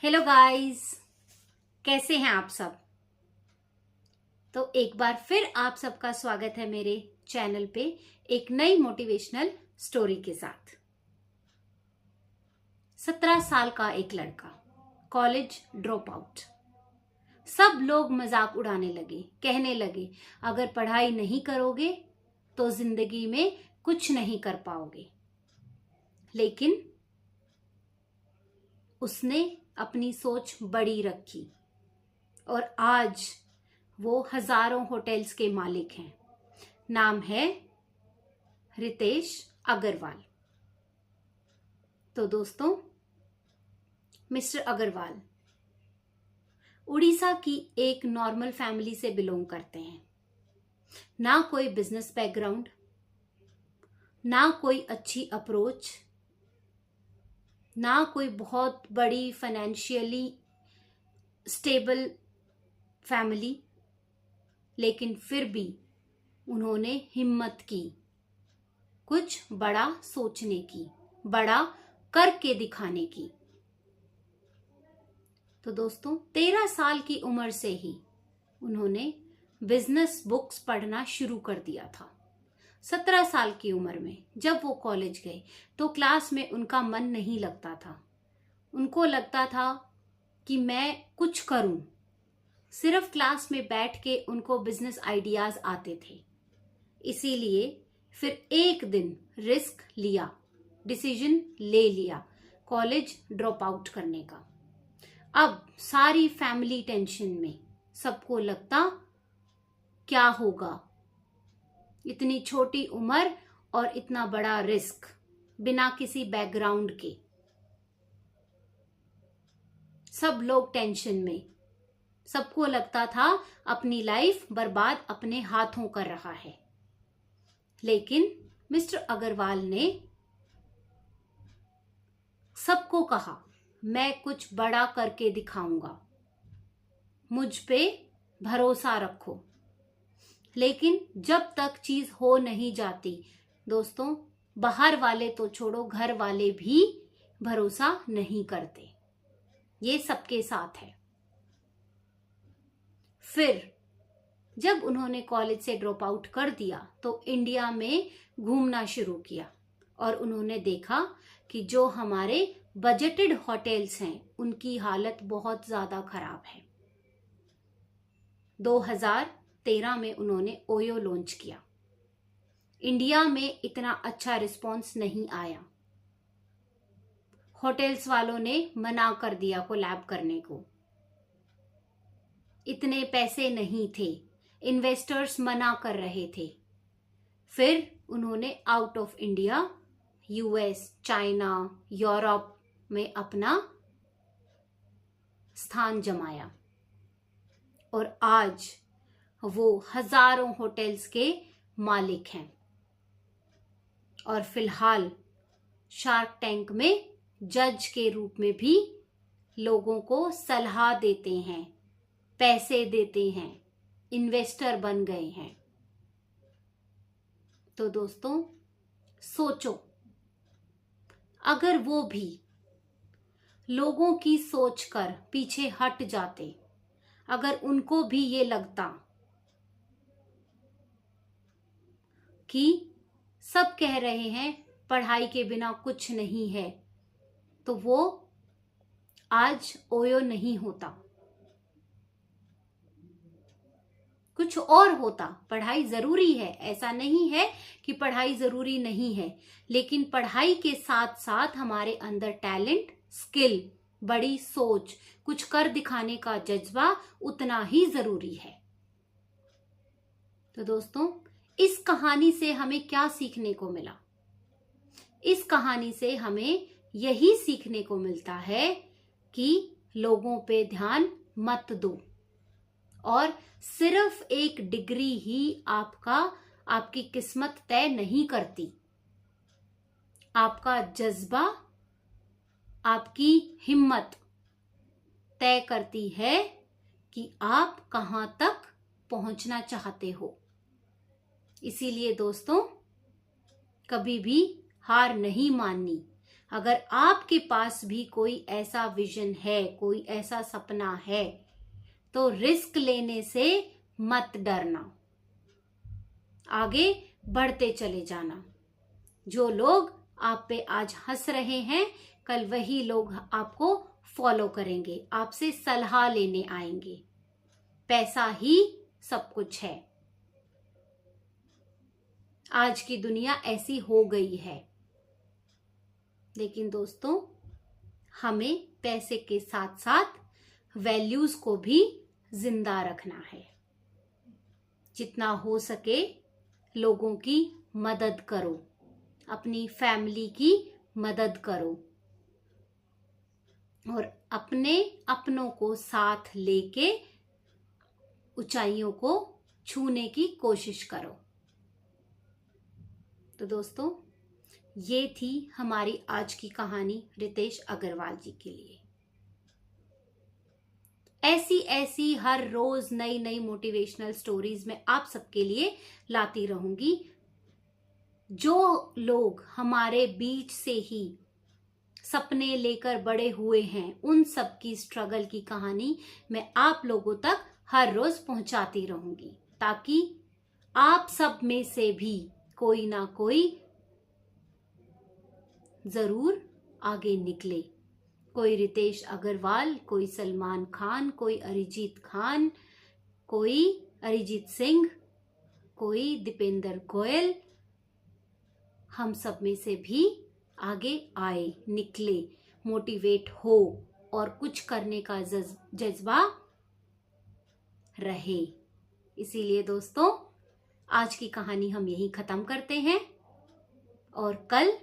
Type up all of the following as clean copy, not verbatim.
Hello guys, कैसे हैं आप सब। तो एक बार फिर आप सबका स्वागत है मेरे चैनल पे एक नई मोटिवेशनल स्टोरी के साथ। 17 साल का एक लड़का, कॉलेज ड्रॉप आउट। सब लोग मजाक उड़ाने लगे, कहने लगे अगर पढ़ाई नहीं करोगे तो जिंदगी में कुछ नहीं कर पाओगे। लेकिन उसने अपनी सोच बड़ी रखी और आज वो हजारों होटल्स के मालिक हैं। नाम है रितेश अग्रवाल। तो दोस्तों, मिस्टर अग्रवाल उड़ीसा की एक नॉर्मल फैमिली से बिलोंग करते हैं। ना कोई बिजनेस बैकग्राउंड, ना कोई अच्छी अप्रोच, ना कोई बहुत बड़ी फाइनेंशियली स्टेबल फैमिली, लेकिन फिर भी उन्होंने हिम्मत की कुछ बड़ा सोचने की, बड़ा करके दिखाने की। तो दोस्तों, 13 साल की उम्र से ही उन्होंने बिजनेस बुक्स पढ़ना शुरू कर दिया था। 17 साल की उम्र में जब वो कॉलेज गए तो क्लास में उनका मन नहीं लगता था। उनको लगता था कि मैं कुछ करूं। सिर्फ क्लास में बैठ के उनको बिजनेस आइडियाज आते थे। इसीलिए फिर एक दिन रिस्क लिया, डिसीजन ले लिया कॉलेज ड्रॉप आउट करने का। अब सारी फैमिली टेंशन में, सबको लगता क्या होगा, इतनी छोटी उम्र और इतना बड़ा रिस्क, बिना किसी बैकग्राउंड के। सब लोग टेंशन में, सबको लगता था अपनी लाइफ बर्बाद अपने हाथों कर रहा है। लेकिन मिस्टर अग्रवाल ने सबको कहा मैं कुछ बड़ा करके दिखाऊंगा, मुझ पे भरोसा रखो। लेकिन जब तक चीज हो नहीं जाती दोस्तों, बाहर वाले तो छोड़ो, घर वाले भी भरोसा नहीं करते। ये सबके साथ है। फिर जब उन्होंने कॉलेज से ड्रॉप आउट कर दिया तो इंडिया में घूमना शुरू किया और उन्होंने देखा कि जो हमारे बजटेड होटल्स हैं उनकी हालत बहुत ज्यादा खराब है। 2013 में उन्होंने ओयो लॉन्च किया। इंडिया में इतना अच्छा रिस्पॉन्स नहीं आया। होटल्स वालों ने मना कर दिया कोलैब करने को। इतने पैसे नहीं थे, इन्वेस्टर्स मना कर रहे थे। फिर उन्होंने out of India, US, China, Europe में अपना स्थान जमाया और आज वो हजारों होटल्स के मालिक हैं और फिलहाल शार्क टैंक में जज के रूप में भी लोगों को सलाह देते हैं, पैसे देते हैं, इन्वेस्टर बन गए हैं। तो दोस्तों सोचो, अगर वो भी लोगों की सोच कर पीछे हट जाते, अगर उनको भी ये लगता कि सब कह रहे हैं पढ़ाई के बिना कुछ नहीं है, तो वो आज ओयो नहीं होता, कुछ और होता। पढ़ाई जरूरी है, ऐसा नहीं है कि पढ़ाई जरूरी नहीं है, लेकिन पढ़ाई के साथ साथ हमारे अंदर टैलेंट, स्किल, बड़ी सोच, कुछ कर दिखाने का जज्बा उतना ही जरूरी है। तो दोस्तों, इस कहानी से हमें क्या सीखने को मिला? इस कहानी से हमें यही सीखने को मिलता है कि लोगों पे ध्यान मत दो और सिर्फ एक डिग्री ही आपकी किस्मत तय नहीं करती। आपका जज्बा, आपकी हिम्मत तय करती है कि आप कहां तक पहुंचना चाहते हो। इसीलिए दोस्तों, कभी भी हार नहीं माननी। अगर आपके पास भी कोई ऐसा विजन है, कोई ऐसा सपना है, तो रिस्क लेने से मत डरना, आगे बढ़ते चले जाना। जो लोग आप पे आज हंस रहे हैं, कल वही लोग आपको फॉलो करेंगे, आपसे सलाह लेने आएंगे। पैसा ही सब कुछ है। आज की दुनिया ऐसी हो गई है। लेकिन दोस्तों, हमें पैसे के साथ साथ वैल्यूज को भी जिंदा रखना है। जितना हो सके लोगों की मदद करो, अपनी फैमिली की मदद करो और अपने अपनों को साथ लेके ऊंचाइयों को छूने की कोशिश करो। तो दोस्तों, ये थी हमारी आज की कहानी रितेश अग्रवाल जी के लिए। ऐसी ऐसी हर रोज नई नई मोटिवेशनल स्टोरीज मैं आप सबके लिए लाती रहूंगी। जो लोग हमारे बीच से ही सपने लेकर बड़े हुए हैं, उन सब की स्ट्रगल की कहानी मैं आप लोगों तक हर रोज पहुंचाती रहूंगी, ताकि आप सब में से भी कोई ना कोई जरूर आगे निकले। कोई रितेश अग्रवाल, कोई सलमान खान, कोई अरिजीत खान, कोई अरिजीत सिंह, कोई दीपेंद्र गोयल, हम सब में से भी आगे आए, निकले, मोटिवेट हो और कुछ करने का जज्बा रहे। इसीलिए दोस्तों, आज की कहानी हम यहीं खत्म करते हैं और कल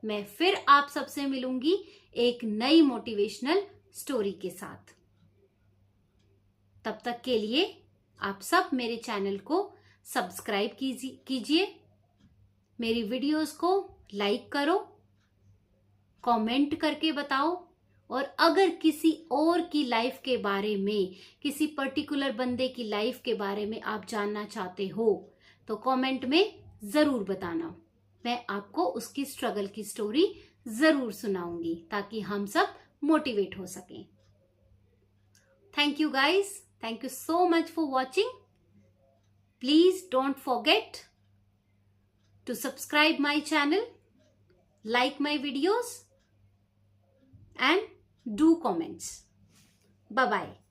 मैं फिर आप सबसे मिलूंगी एक नई मोटिवेशनल स्टोरी के साथ। तब तक के लिए आप सब मेरे चैनल को सब्सक्राइब कीजिए, मेरी वीडियोस को लाइक करो, कमेंट करके बताओ, और अगर किसी और की लाइफ के बारे में, किसी पर्टिकुलर बंदे की लाइफ के बारे में आप जानना चाहते हो तो कमेंट में जरूर बताना। मैं आपको उसकी स्ट्रगल की स्टोरी जरूर सुनाऊंगी, ताकि हम सब मोटिवेट हो सकें। Thank you guys, thank you so much for watching. Please don't forget to subscribe my channel, like my videos and do comments. Bye bye.